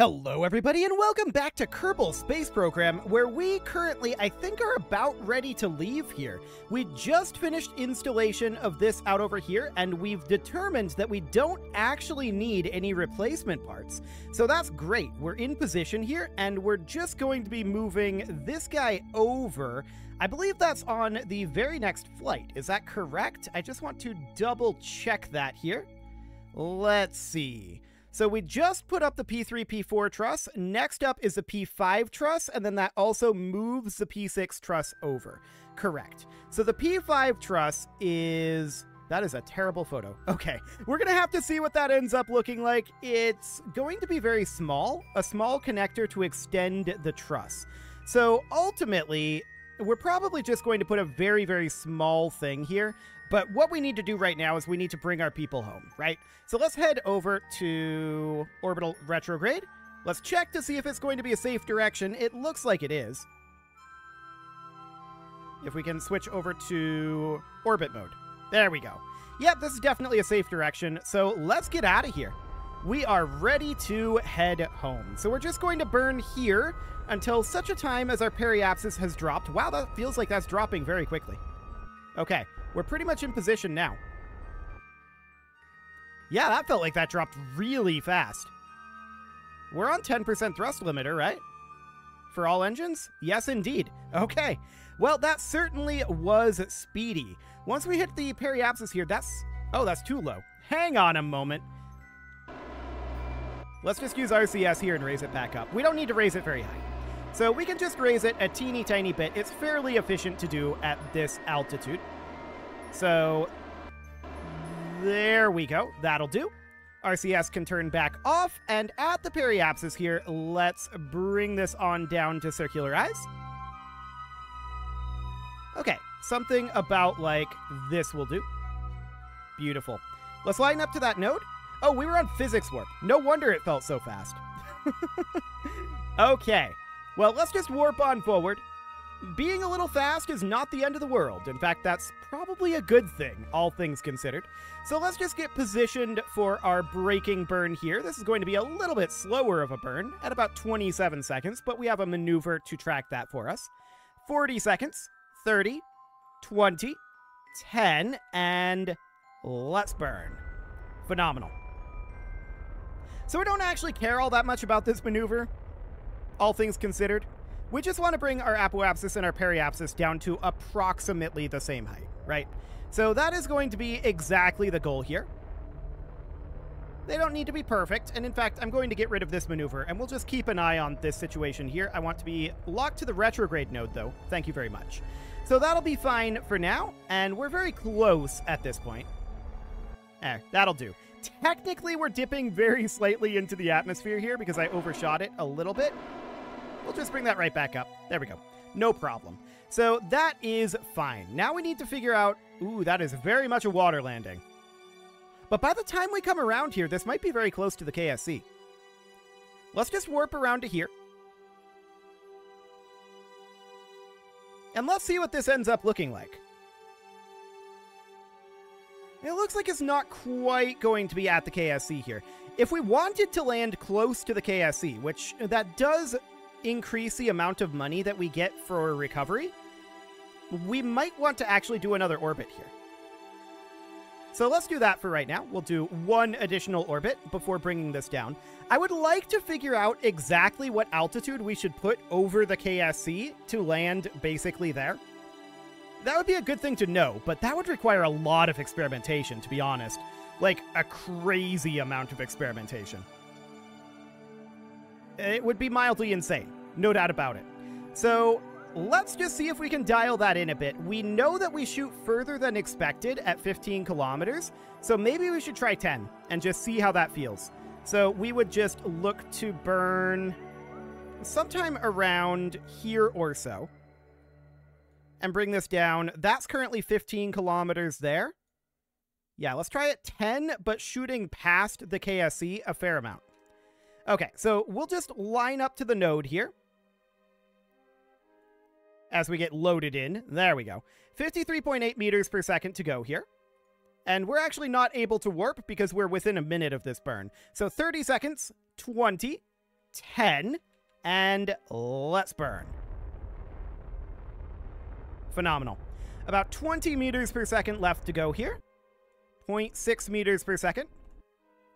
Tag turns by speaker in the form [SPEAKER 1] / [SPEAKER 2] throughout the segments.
[SPEAKER 1] Hello everybody and welcome back to Kerbal Space Program, where we currently, I think, are about ready to leave here. We just finished installation of this out over here, and we've determined that we don't actually need any replacement parts. So that's great. We're in position here, and we're just going to be moving this guy over. I believe that's on the very next flight. Is that correct? I just want to double check that here. Let's see. So we just put up the P3, P4 truss. Next up is the P5 truss, and then that also moves the P6 truss over. Correct. So the P5 truss is... That is a terrible photo. Okay, we're going to have to see what that ends up looking like. It's going to be very small, a small connector to extend the truss. So ultimately, we're probably just going to put a very, very small thing here. But what we need to do right now is we need to bring our people home, right? So let's head over to orbital retrograde. Let's check to see if it's going to be a safe direction. It looks like it is. If we can switch over to orbit mode. There we go. Yep, this is definitely a safe direction. So let's get out of here. We are ready to head home. So we're just going to burn here until such a time as our periapsis has dropped. Wow, that feels like that's dropping very quickly. Okay. We're pretty much in position now. Yeah, that felt like that dropped really fast. We're on 10% thrust limiter, right? For all engines? Yes, indeed. Okay. Well, that certainly was speedy. Once we hit the periapsis here, that's... Oh, that's too low. Hang on a moment. Let's just use RCS here and raise it back up. We don't need to raise it very high. So we can just raise it a teeny tiny bit. It's fairly efficient to do at this altitude. So, there we go. That'll do. RCS can turn back off, and at the periapsis here, let's bring this on down to circularize. Okay, something about like this will do. Beautiful. Let's line up to that node. Oh, we were on physics warp. No wonder it felt so fast. Okay, well, let's just warp on forward. Being a little fast is not the end of the world. In fact, that's probably a good thing, all things considered. So let's just get positioned for our braking burn here. This is going to be a little bit slower of a burn at about 27 seconds, but we have a maneuver to track that for us. 40 seconds, 30, 20, 10, and let's burn. Phenomenal. So we don't actually care all that much about this maneuver, all things considered. We just want to bring our apoapsis and our periapsis down to approximately the same height, right? So that is going to be exactly the goal here. They don't need to be perfect, and in fact, I'm going to get rid of this maneuver, and we'll just keep an eye on this situation here. I want to be locked to the retrograde node, though. Thank you very much. So that'll be fine for now, and we're very close at this point. That'll do. Technically, we're dipping very slightly into the atmosphere here because I overshot it a little bit. We'll just bring that right back up. There we go. No problem. So that is fine. Now we need to figure out... Ooh, that is very much a water landing. But by the time we come around here, this might be very close to the KSC. Let's just warp around to here. And let's see what this ends up looking like. It looks like it's not quite going to be at the KSC here. If we wanted to land close to the KSC, which that does... increase the amount of money that we get for recovery, we might want to actually do another orbit here. So let's do that for right now. We'll do one additional orbit before bringing this down. I would like to figure out exactly what altitude we should put over the KSC to land basically there. That would be a good thing to know, but that would require a lot of experimentation, to be honest. Like, a crazy amount of experimentation. It would be mildly insane, no doubt about it. So let's just see if we can dial that in a bit. We know that we shoot further than expected at 15 kilometers, so maybe we should try 10 and just see how that feels. So we would just look to burn sometime around here or so and bring this down. That's currently 15 kilometers there. Yeah, let's try it 10, but shooting past the KSC a fair amount. Okay, so we'll just line up to the node here as we get loaded in. There we go. 53.8 meters per second to go here. And we're actually not able to warp because we're within a minute of this burn. So 30 seconds, 20, 10, and let's burn. Phenomenal. About 20 meters per second left to go here. 0.6 meters per second.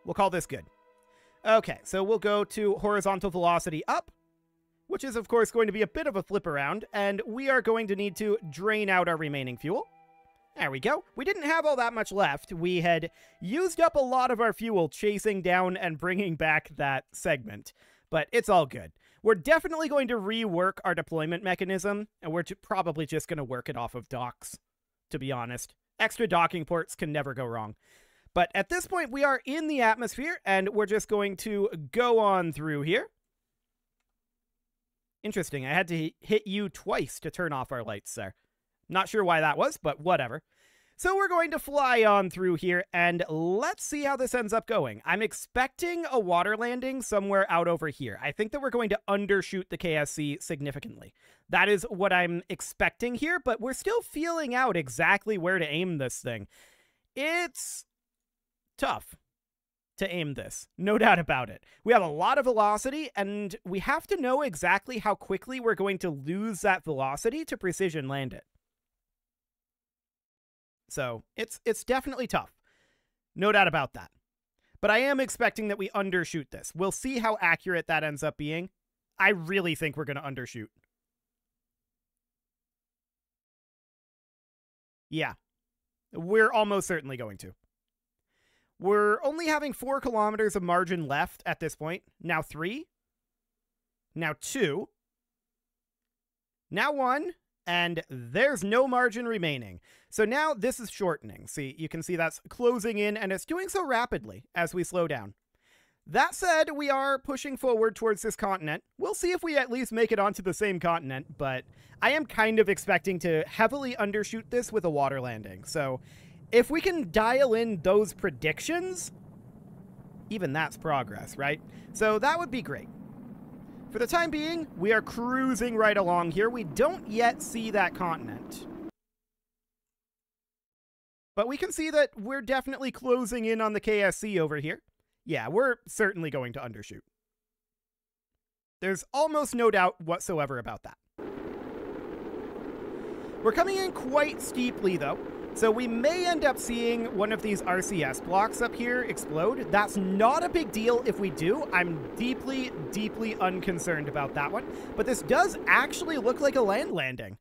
[SPEAKER 1] We'll call this good. Okay, so we'll go to horizontal velocity up, which is, of course, going to be a bit of a flip around, and we are going to need to drain out our remaining fuel. There we go. We didn't have all that much left. We had used up a lot of our fuel chasing down and bringing back that segment, but it's all good. We're definitely going to rework our deployment mechanism, and we're probably just going to work it off of docks, to be honest. Extra docking ports can never go wrong. But at this point, we are in the atmosphere, and we're just going to go on through here. Interesting, I had to hit U twice to turn off our lights there. Not sure why that was, but whatever. So we're going to fly on through here, and let's see how this ends up going. I'm expecting a water landing somewhere out over here. I think that we're going to undershoot the KSC significantly. That is what I'm expecting here, but we're still feeling out exactly where to aim this thing. It's tough to aim this, no doubt about it. We have a lot of velocity, and we have to know exactly how quickly we're going to lose that velocity to precision land it. So it's definitely tough. No doubt about that. But I am expecting that we undershoot this. We'll see how accurate that ends up being. I really think we're going to undershoot. Yeah. We're almost certainly going to. We're only having 4 kilometers of margin left at this point. Now 3. Now 2. Now 1. And there's no margin remaining. So now this is shortening. See, you can see that's closing in, and it's doing so rapidly as we slow down. That said, we are pushing forward towards this continent. We'll see if we at least make it onto the same continent, but I am kind of expecting to heavily undershoot this with a water landing. So if we can dial in those predictions, even that's progress, right? So that would be great. For the time being, we are cruising right along here. We don't yet see that continent. But we can see that we're definitely closing in on the KSC over here. Yeah, we're certainly going to undershoot. There's almost no doubt whatsoever about that. We're coming in quite steeply, though. So we may end up seeing one of these RCS blocks up here explode. That's not a big deal if we do. I'm deeply, deeply unconcerned about that one. But this does actually look like a land landing.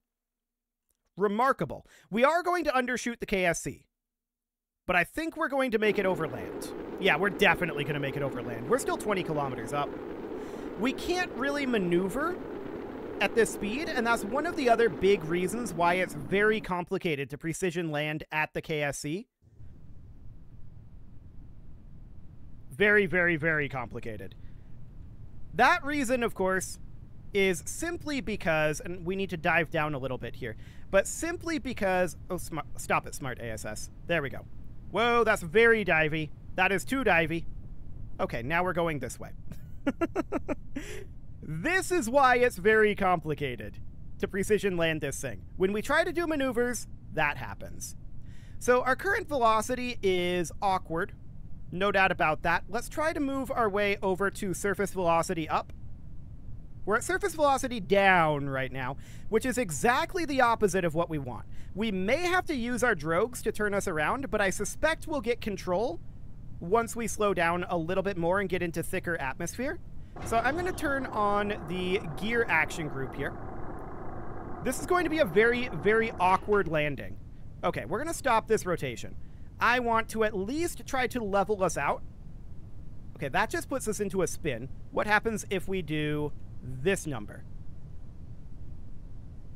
[SPEAKER 1] Remarkable. We are going to undershoot the KSC. But I think we're going to make it over land. Yeah, we're definitely going to make it over land. We're still 20 kilometers up. We can't really maneuver at this speed, and that's one of the other big reasons why it's very complicated to precision land at the KSC. Very, very, very complicated. That reason, of course, is simply because, and we need to dive down a little bit here, but simply because, oh, stop it, smart ASS. There we go. Whoa, that's very divey. That is too divey. Okay, now we're going this way. This is why it's very complicated to precision land this thing. When we try to do maneuvers, that happens. So our current velocity is awkward. No doubt about that. Let's try to move our way over to surface velocity up. We're at surface velocity down right now, which is exactly the opposite of what we want. We may have to use our drogues to turn us around, but I suspect we'll get control once we slow down a little bit more and get into thicker atmosphere. So I'm going to turn on the gear action group here. This is going to be a very, very awkward landing. Okay, we're going to stop this rotation. I want to at least try to level us out. Okay, that just puts us into a spin. What happens if we do this number?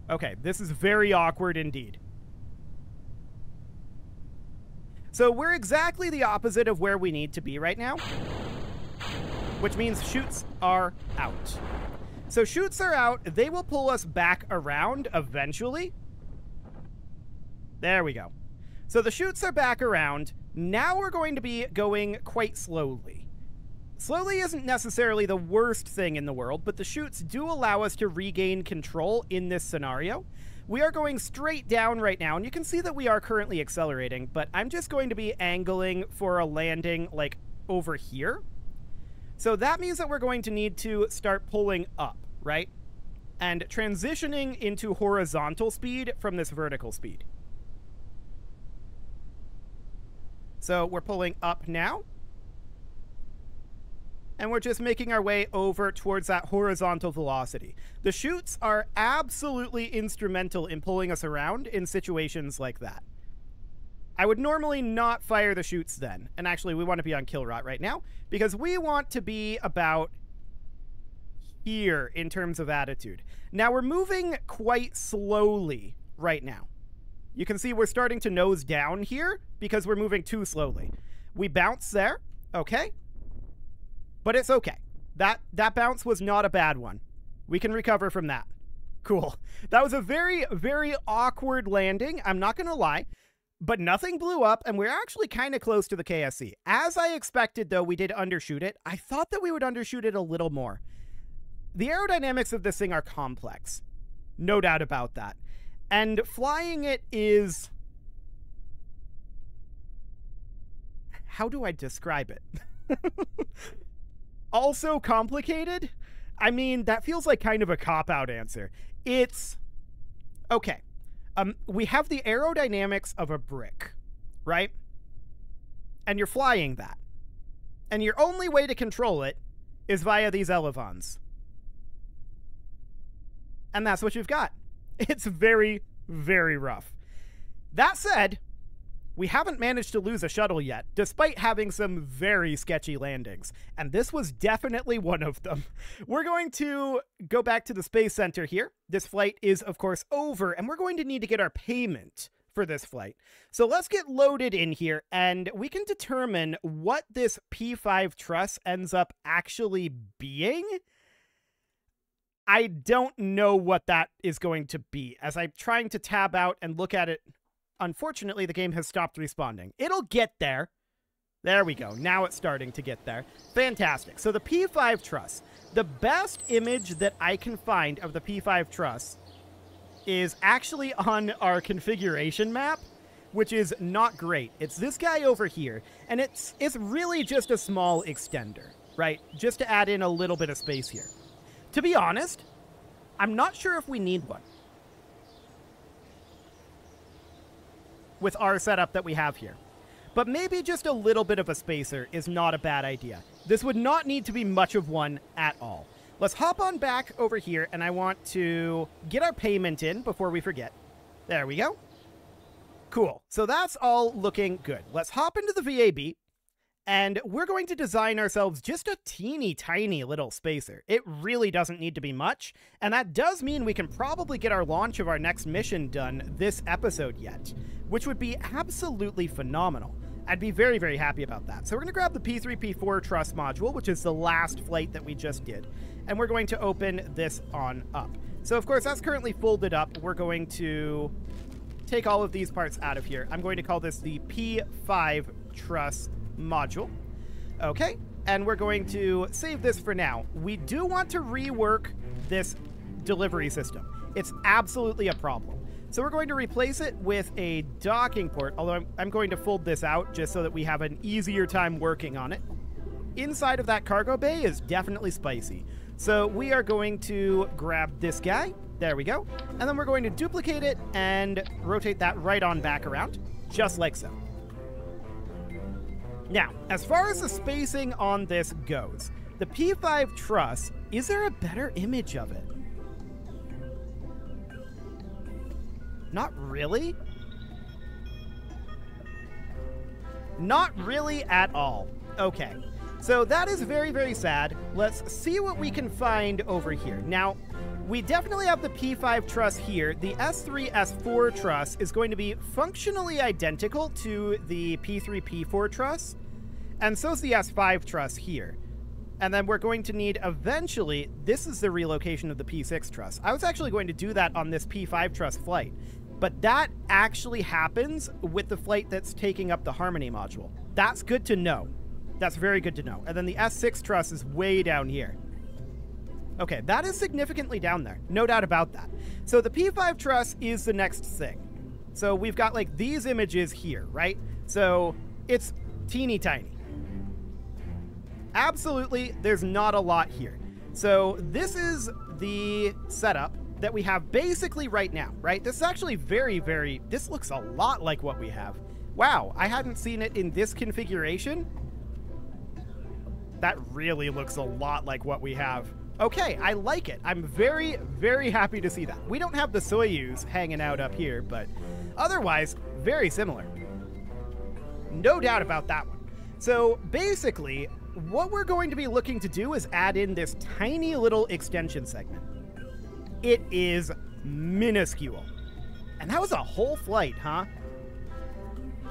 [SPEAKER 1] Okay, this is very awkward indeed. So we're exactly the opposite of where we need to be right now, which means chutes are out. So chutes are out. They will pull us back around eventually. There we go. So the chutes are back around. Now we're going to be going quite slowly. Slowly isn't necessarily the worst thing in the world, but the chutes do allow us to regain control in this scenario. We are going straight down right now, and you can see that we are currently accelerating, but I'm just going to be angling for a landing, like, over here. So that means that we're going to need to start pulling up, right? And transitioning into horizontal speed from this vertical speed. So we're pulling up now. And we're just making our way over towards that horizontal velocity. The chutes are absolutely instrumental in pulling us around in situations like that. I would normally not fire the chutes then. And actually, we want to be on kill rot right now because we want to be about here in terms of attitude. Now, we're moving quite slowly right now. You can see we're starting to nose down here because we're moving too slowly. We bounce there, okay. But it's okay. That bounce was not a bad one. We can recover from that. Cool. That was a very, very awkward landing, I'm not going to lie. But nothing blew up, and we're actually kind of close to the KSC. As I expected, though, we did undershoot it. I thought that we would undershoot it a little more. The aerodynamics of this thing are complex. No doubt about that. And flying it is... How do I describe it? Also complicated? I mean, that feels like kind of a cop-out answer. It's... Okay. We have the aerodynamics of a brick, right? And you're flying that. And your only way to control it is via these elevons. And that's what you've got. It's very, very rough. That said, we haven't managed to lose a shuttle yet, despite having some very sketchy landings. And this was definitely one of them. We're going to go back to the Space Center here. This flight is, of course, over, and we're going to need to get our payment for this flight. So let's get loaded in here, and we can determine what this P5 truss ends up actually being. I don't know what that is going to be. As I'm trying to tab out and look at it, unfortunately, the game has stopped responding. It'll get there. There we go. Now it's starting to get there. Fantastic. So the P5 truss. The best image that I can find of the P5 truss is actually on our configuration map, which is not great. It's this guy over here, and it's really just a small extender, right? Just to add in a little bit of space here. To be honest, I'm not sure if we need one with our setup that we have here. But maybe just a little bit of a spacer is not a bad idea. This would not need to be much of one at all. Let's hop on back over here, and I want to get our payment in before we forget. There we go. Cool. So that's all looking good. Let's hop into the VAB, and we're going to design ourselves just a teeny tiny little spacer. It really doesn't need to be much, and that does mean we can probably get our launch of our next mission done this episode yet, which would be absolutely phenomenal. I'd be very, very happy about that. So we're going to grab the P3, P4 truss module, which is the last flight that we just did, and we're going to open this on up. So, of course, that's currently folded up. We're going to take all of these parts out of here. I'm going to call this the P5 truss module. Okay, and we're going to save this for now. We do want to rework this delivery system. It's absolutely a problem. So we're going to replace it with a docking port, although I'm going to fold this out just so that we have an easier time working on it. Inside of that cargo bay is definitely spicy. So we are going to grab this guy. There we go. And then we're going to duplicate it and rotate that right on back around, just like so. Now, as far as the spacing on this goes, the P5 truss, is there a better image of it? Not really? Not really at all. Okay. So that is very, very sad. Let's see what we can find over here. Now, we definitely have the P5 truss here. The S3, S4 truss is going to be functionally identical to the P3, P4 truss, and so is the S5 truss here. And then we're going to need eventually, this is the relocation of the P6 truss. I was actually going to do that on this P5 truss flight, but that actually happens with the flight that's taking up the Harmony module. That's good to know. That's very good to know. And then the S6 truss is way down here. Okay, that is significantly down there. No doubt about that. So the P5 truss is the next thing. So we've got like these images here, right? So it's teeny tiny. Absolutely, there's not a lot here. So this is the setup that we have basically right now, right? This is actually this looks a lot like what we have. Wow, I hadn't seen it in this configuration. That really looks a lot like what we have. Okay, I like it. I'm very, very happy to see that. We don't have the Soyuz hanging out up here, but otherwise, very similar. No doubt about that one. So basically, what we're going to be looking to do is add in this tiny little extension segment. It is minuscule. And that was a whole flight, huh?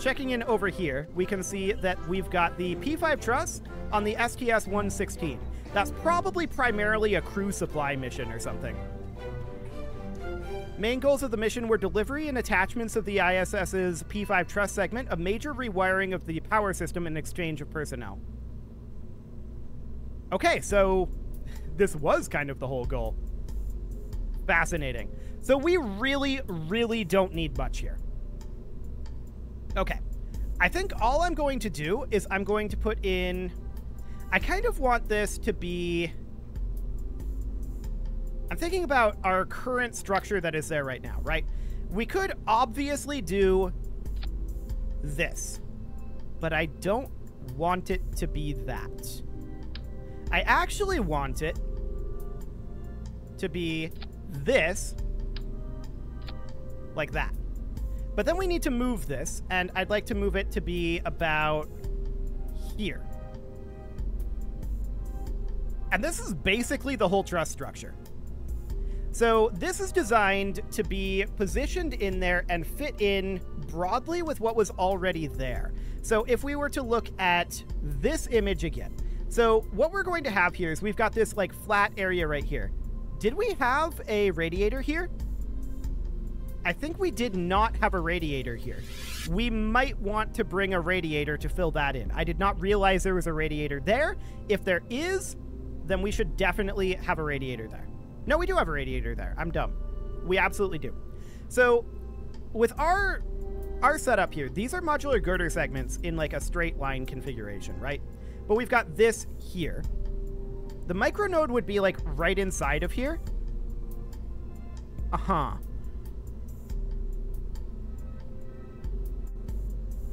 [SPEAKER 1] Checking in over here, we can see that we've got the P5 truss on the STS-116. That's probably primarily a crew supply mission or something. Main goals of the mission were delivery and attachments of the ISS's P5 truss segment, a major rewiring of the power system, and exchange of personnel. Okay, so this was kind of the whole goal. Fascinating. So we really, really don't need much here. Okay. I think all I'm going to do is I'm going to put in... I kind of want this to be... I'm thinking about our current structure that is there right now, right? We could obviously do this, but I don't want it to be that. I actually want it to be this, like that. But then we need to move this, and I'd like to move it to be about here. And this is basically the whole truss structure. So this is designed to be positioned in there and fit in broadly with what was already there. So if we were to look at this image again, so what we're going to have here is we've got this like flat area right here. Did we have a radiator here? I think we did not have a radiator here. We might want to bring a radiator to fill that in. I did not realize there was a radiator there. If there is, then we should definitely have a radiator there. No, we do have a radiator there. I'm dumb. We absolutely do. So with our setup here, these are modular girder segments in like a straight line configuration, right? But we've got this here. The micronode would be like right inside of here. Uh-huh.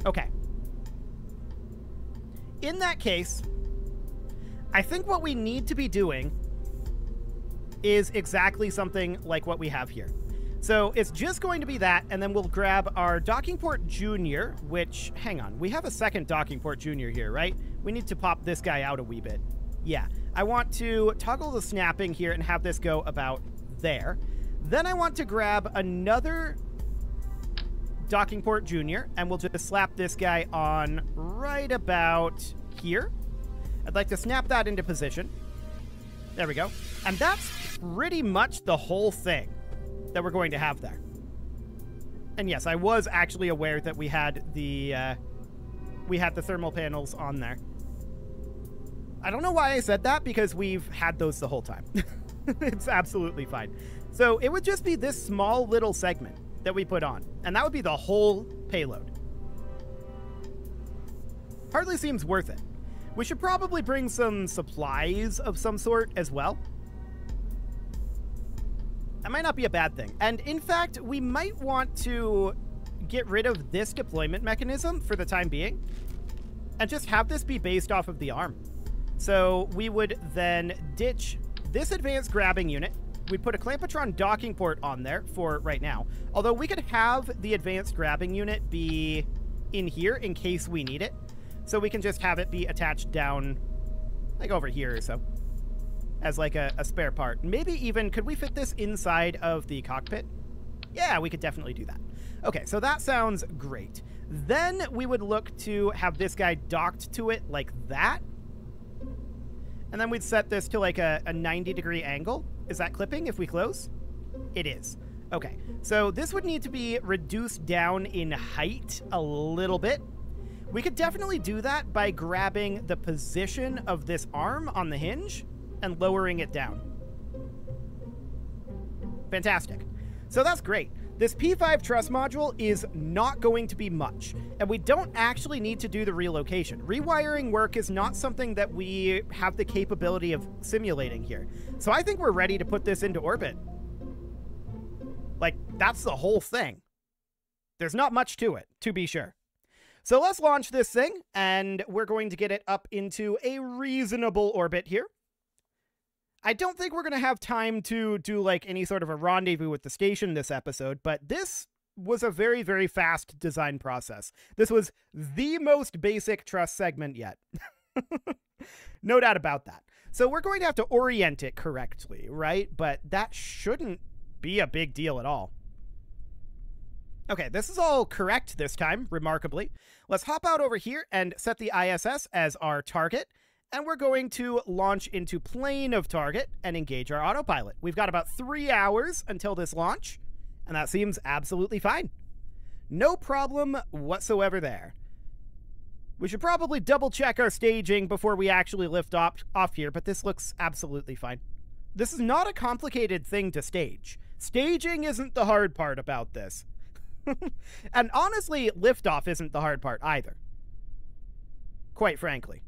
[SPEAKER 1] Okay. In that case, I think what we need to be doing is exactly something like what we have here. So it's just going to be that, and then we'll grab our docking port junior, which, hang on, we have a second docking port junior here, right? We need to pop this guy out a wee bit. Yeah, I want to toggle the snapping here and have this go about there. Then I want to grab another docking port junior, and we'll just slap this guy on right about here. I'd like to snap that into position. There we go. And that's pretty much the whole thing that we're going to have there. And yes, I was actually aware that we had the thermal panels on there. I don't know why I said that, because we've had those the whole time. It's absolutely fine. So it would just be this small little segment that we put on, and that would be the whole payload. Hardly seems worth it. We should probably bring some supplies of some sort as well. That might not be a bad thing. And in fact, we might want to get rid of this deployment mechanism for the time being and just have this be based off of the arm. So we would then ditch this advanced grabbing unit. We'd put a Clampatron docking port on there for right now. Although we could have the advanced grabbing unit be in here in case we need it. So we can just have it be attached down, like over here or so, as like a spare part. Maybe even, could we fit this inside of the cockpit? Yeah, we could definitely do that. Okay, so that sounds great. Then we would look to have this guy docked to it like that. And then we'd set this to like a 90-degree angle. Is that clipping if we close? It is. Okay, so this would need to be reduced down in height a little bit. We could definitely do that by grabbing the position of this arm on the hinge and lowering it down. Fantastic. So that's great. This P5 truss module is not going to be much, and we don't actually need to do the relocation. Rewiring work is not something that we have the capability of simulating here. So I think we're ready to put this into orbit. Like, that's the whole thing. There's not much to it, to be sure. So let's launch this thing, and we're going to get it up into a reasonable orbit here. I don't think we're going to have time to do like any sort of a rendezvous with the station this episode, but this was a very, very fast design process. This was the most basic truss segment yet. No doubt about that. So we're going to have to orient it correctly, right? But that shouldn't be a big deal at all. Okay, this is all correct this time, remarkably. Let's hop out over here and set the ISS as our target. And we're going to launch into plane of target and engage our autopilot. We've got about 3 hours until this launch, and that seems absolutely fine. No problem whatsoever there. We should probably double check our staging before we actually lift off here, but this looks absolutely fine. This is not a complicated thing to stage. Staging isn't the hard part about this. And honestly, liftoff isn't the hard part either. Quite frankly.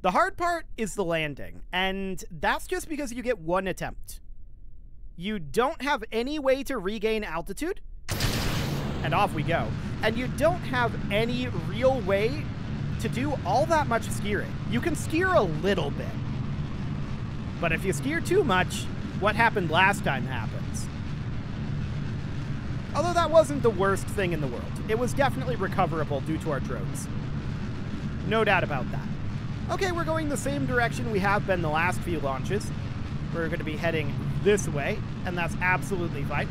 [SPEAKER 1] The hard part is the landing, and that's just because you get one attempt. You don't have any way to regain altitude, and off we go. And you don't have any real way to do all that much steering. You can steer a little bit, but if you steer too much, what happened last time happens. Although that wasn't the worst thing in the world. It was definitely recoverable due to our drones. No doubt about that. Okay, we're going the same direction we have been the last few launches. We're going to be heading this way, and that's absolutely fine.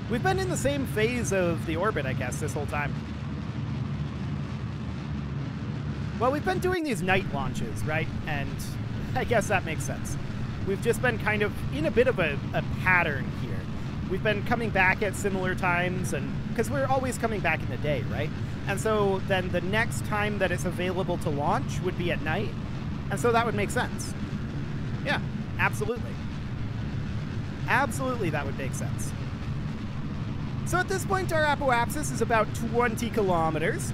[SPEAKER 1] We've been in the same phase of the orbit, I guess, this whole time. Well, we've been doing these night launches, right? And I guess that makes sense. We've just been kind of in a bit of a pattern here. We've been coming back at similar times, and because we're always coming back in the day, right? And so then the next time that it's available to launch would be at night. And so that would make sense. Yeah, absolutely. Absolutely, that would make sense. So at this point, our apoapsis is about 20 kilometers.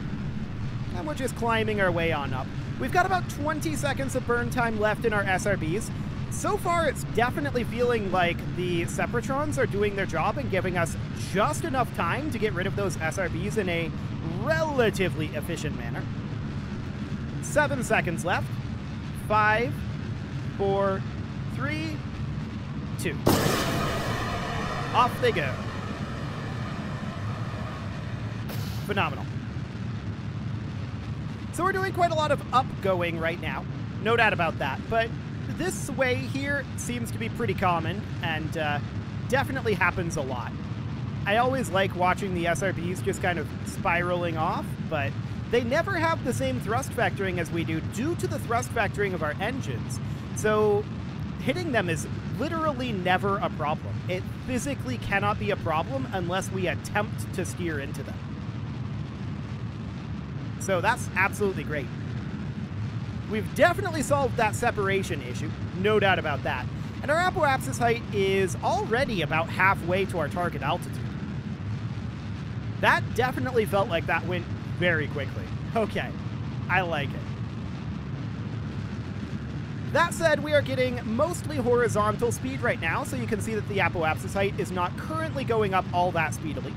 [SPEAKER 1] And we're just climbing our way on up. We've got about 20 seconds of burn time left in our SRBs. So far, it's definitely feeling like the Separatrons are doing their job and giving us just enough time to get rid of those SRBs in a relatively efficient manner. 7 seconds left. 5, 4, 3, 2. Off they go. Phenomenal. So we're doing quite a lot of upgoing right now. No doubt about that. But this way here seems to be pretty common and definitely happens a lot. I always like watching the SRBs just kind of spiraling off, but they never have the same thrust vectoring as we do due to the thrust vectoring of our engines. So hitting them is literally never a problem. It physically cannot be a problem unless we attempt to steer into them. So that's absolutely great. We've definitely solved that separation issue, no doubt about that. And our apoapsis height is already about halfway to our target altitude. That definitely felt like that went very quickly. Okay, I like it. That said, we are getting mostly horizontal speed right now, so you can see that the apoapsis height is not currently going up all that speedily.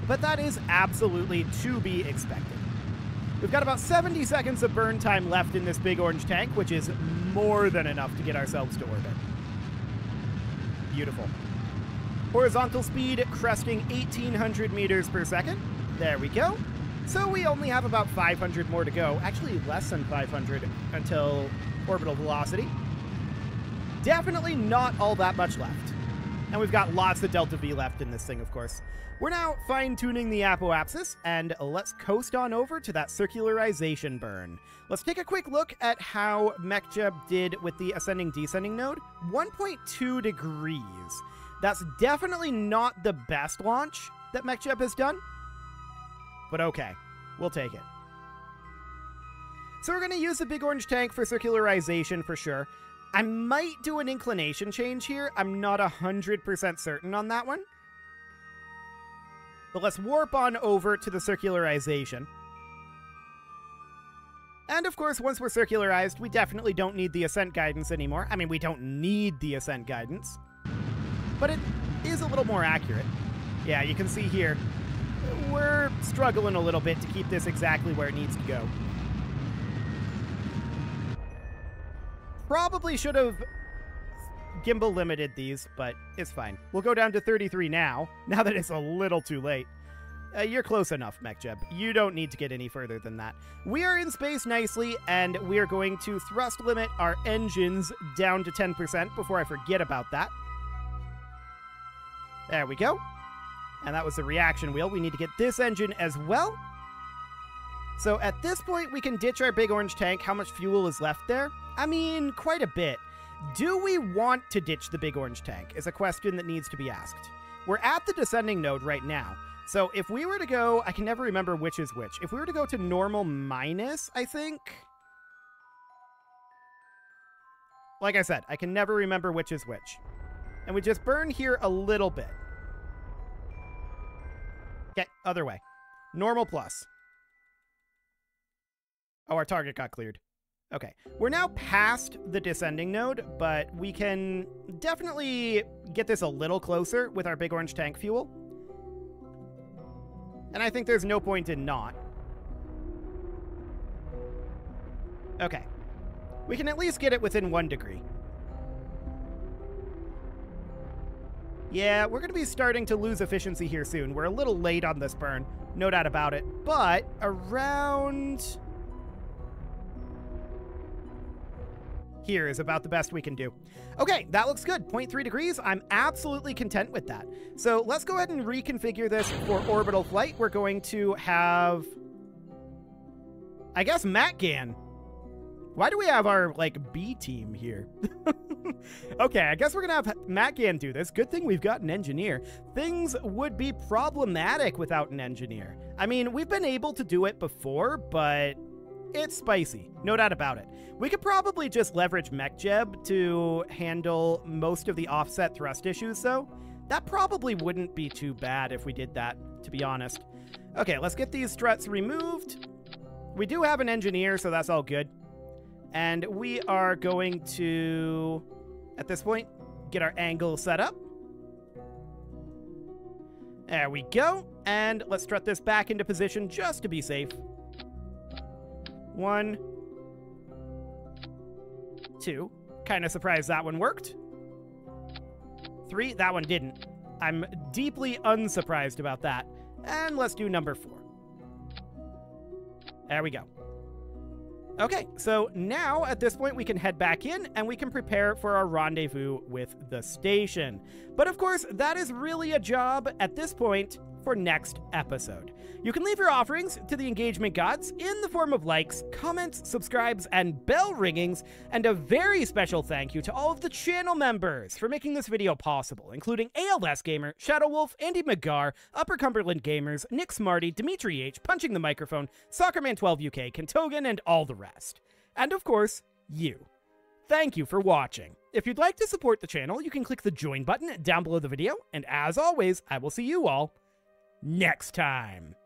[SPEAKER 1] But that is absolutely to be expected. We've got about 70 seconds of burn time left in this big orange tank, which is more than enough to get ourselves to orbit. Beautiful. Horizontal speed cresting 1,800 meters per second. There we go. So we only have about 500 more to go. Actually, less than 500 until orbital velocity. Definitely not all that much left. And we've got lots of delta V left in this thing, of course. We're now fine-tuning the apoapsis, and let's coast on over to that circularization burn. Let's take a quick look at how MechJeb did with the ascending-descending node. 1.2 degrees. That's definitely not the best launch that MechJeb has done, but okay, we'll take it. So we're going to use the big orange tank for circularization for sure. I might do an inclination change here. I'm not 100% certain on that one. But let's warp on over to the circularization. And of course, once we're circularized, we definitely don't need the ascent guidance anymore. I mean, we don't need the ascent guidance, but it is a little more accurate. Yeah, you can see here, we're struggling a little bit to keep this exactly where it needs to go. Probably should have gimbal limited these, but it's fine. We'll go down to 33 now that it's a little too late. You're close enough, MechJeb. You don't need to get any further than that. We are in space nicely, and we are going to thrust limit our engines down to 10% before I forget about that. There we go. And that was the reaction wheel. We need to get this engine as well. So at this point, we can ditch our big orange tank. How much fuel is left there? I mean, quite a bit. Do we want to ditch the big orange tank is a question that needs to be asked. We're at the descending node right now. So if we were to go, I can never remember which is which. If we were to go to normal minus, I think. Like I said, I can never remember which is which. And we just burn here a little bit. Okay, other way. Normal plus. Oh, our target got cleared. Okay, we're now past the descending node, but we can definitely get this a little closer with our big orange tank fuel. And I think there's no point in not. Okay. We can at least get it within 1 degree. Yeah, we're going to be starting to lose efficiency here soon. We're a little late on this burn, no doubt about it. But around here is about the best we can do. Okay, that looks good. 0.3 degrees. I'm absolutely content with that. So let's go ahead and reconfigure this for orbital flight. We're going to have, I guess, MatGan. Why do we have our, like, B team here? Okay, I guess we're going to have MatGan do this. Good thing we've got an engineer. Things would be problematic without an engineer. I mean, we've been able to do it before, but it's spicy. No doubt about it. We could probably just leverage MechJeb to handle most of the offset thrust issues, though. That probably wouldn't be too bad if we did that, to be honest. Okay, let's get these struts removed. We do have an engineer, so that's all good. And we are going to, at this point, get our angle set up. There we go. And let's strut this back into position just to be safe. 1, 2. Kind of surprised that one worked. 3. That one didn't. I'm deeply unsurprised about that. And let's do number 4. There we go. Okay, so now at this point we can head back in and we can prepare for our rendezvous with the station. But of course, that is really a job at this point for next episode. You can leave your offerings to the engagement gods in the form of likes, comments, subscribes, and bell ringings, and a very special thank you to all of the channel members for making this video possible, including ALS Gamer, Shadow Wolf, Andy McGar, Upper Cumberland Gamers, Nick Smarty, Dimitri H, Punching the Microphone, Soccerman12 UK, Kentogan, and all the rest. And of course, you. Thank you for watching. If you'd like to support the channel, you can click the join button down below the video, and as always, I will see you all next time.